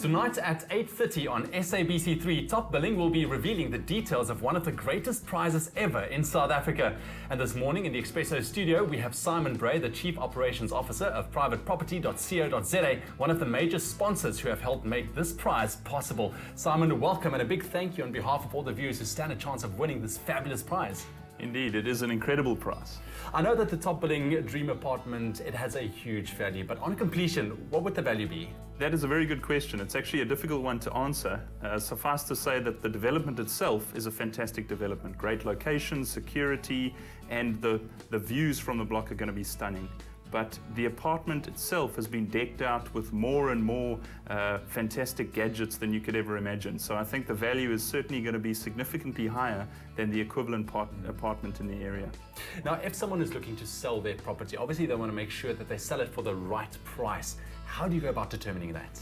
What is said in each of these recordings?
Tonight at 8:30 on SABC3, Top Billing will be revealing the details of one of the greatest prizes ever in South Africa. And this morning in the Expresso studio, we have Simon Bray, the Chief Operations Officer of privateproperty.co.za, one of the major sponsors who have helped make this prize possible. Simon, welcome, and a big thank you on behalf of all the viewers who stand a chance of winning this fabulous prize. Indeed, it is an incredible prize. I know that the Top Billing Dream Apartment, it has a huge value, but on completion, what would the value be? That is a very good question. It's actually a difficult one to answer. Suffice to say that the development itself is a fantastic development. Great location, security, and the views from the block are going to be stunning. But the apartment itself has been decked out with more and more fantastic gadgets than you could ever imagine. So I think the value is certainly going to be significantly higher than the equivalent apartment in the area. Now, if someone is looking to sell their property, obviously they want to make sure that they sell it for the right price. How do you go about determining that?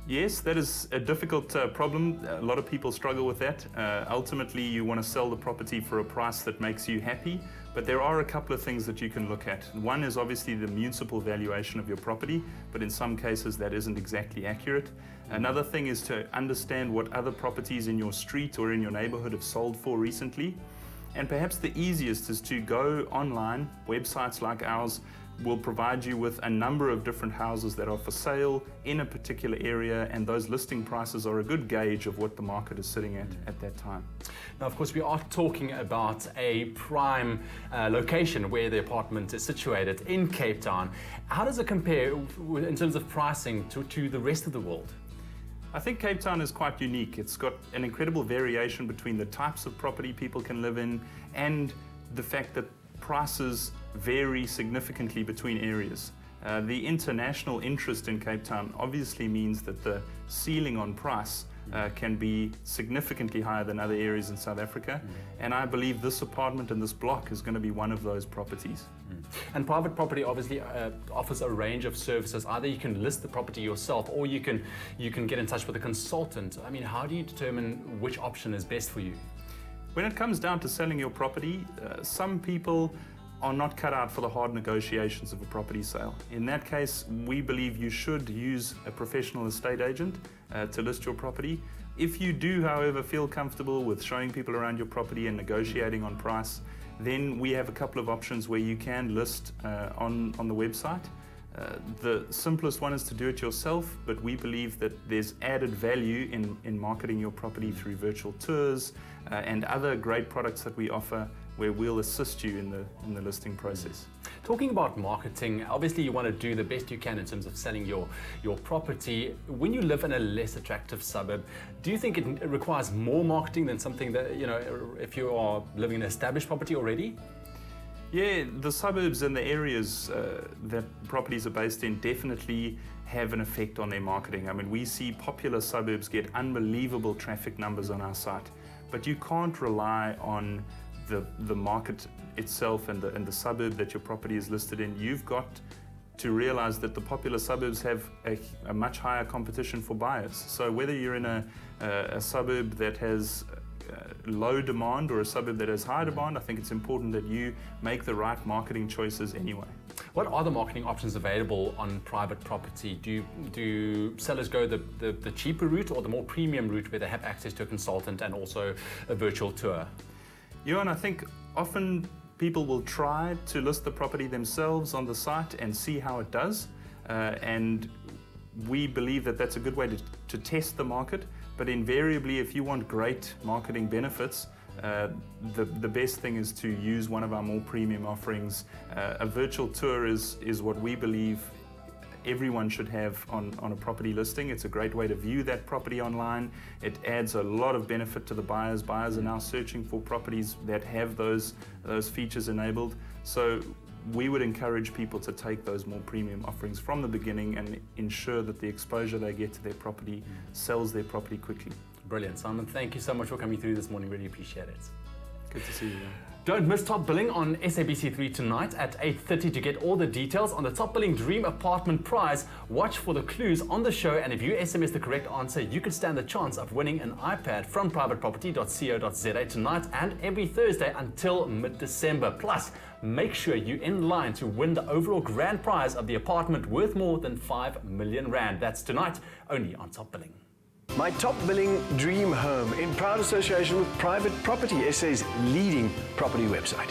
Yes, that is a difficult problem. A lot of people struggle with that. Ultimately, you want to sell the property for a price that makes you happy, but there are a couple of things that you can look at. One is obviously the municipal valuation of your property, but in some cases that isn't exactly accurate. Another thing is to understand what other properties in your street or in your neighborhood have sold for recently. And perhaps the easiest is to go online. Websites like ours will provide you with a number of different houses that are for sale in a particular area, and those listing prices are a good gauge of what the market is sitting at that time. Now, of course, we are talking about a prime location where the apartment is situated in Cape Town. How does it compare in terms of pricing to the rest of the world? I think Cape Town is quite unique. It's got an incredible variation between the types of property people can live in and the fact that prices vary significantly between areas. The international interest in Cape Town obviously means that the ceiling on price can be significantly higher than other areas in South Africa, and I believe this apartment and this block is going to be one of those properties. And private property obviously offers a range of services. Either you can list the property yourself, or you can get in touch with a consultant. I mean, how do you determine which option is best for you? When it comes down to selling your property, some people are not cut out for the hard negotiations of a property sale. In that case, we believe you should use a professional estate agent to list your property. If you do, however, feel comfortable with showing people around your property and negotiating on price, then we have a couple of options where you can list on the website. The simplest one is to do it yourself, but we believe that there's added value in marketing your property through virtual tours and other great products that we offer, where we'll assist you in the listing process. Talking about marketing, obviously you want to do the best you can in terms of selling your property. When you live in a less attractive suburb, do you think it requires more marketing than something that, if you are living in an established property already? Yeah, the suburbs and the areas that properties are based in definitely have an effect on their marketing. I mean, we see popular suburbs get unbelievable traffic numbers on our site, but you can't rely on the market itself and the suburb that your property is listed in. You've got to realize that the popular suburbs have a much higher competition for buyers. So whether you're in a suburb that has low demand or a suburb that has high demand, I think it's important that you make the right marketing choices anyway. What are the marketing options available on private property? Do sellers go the cheaper route or the more premium route where they have access to a consultant and also a virtual tour? Johan, I think often people will try to list the property themselves on the site and see how it does, and we believe that that's a good way to test the market. But invariably, if you want great marketing benefits, the best thing is to use one of our more premium offerings. A virtual tour is what we believe everyone should have on a property listing. It's a great way to view that property online. It adds a lot of benefit to the buyers. Buyers are now searching for properties that have those features enabled. So we would encourage people to take those more premium offerings from the beginning and ensure that the exposure they get to their property sells their property quickly. Brilliant, Simon. Thank you so much for coming through this morning. Really appreciate it. Good to see you. Don't miss Top Billing on SABC3 tonight at 8:30 to get all the details on the Top Billing Dream Apartment prize. Watch for the clues on the show, and if you SMS the correct answer, you could stand the chance of winning an iPad from privateproperty.co.za tonight and every Thursday until mid-December. Plus, make sure you're in line to win the overall grand prize of the apartment worth more than 5 million rand. That's tonight, only on Top Billing. My Top Billing Dream Home in proud association with Private Property, SA's leading property website.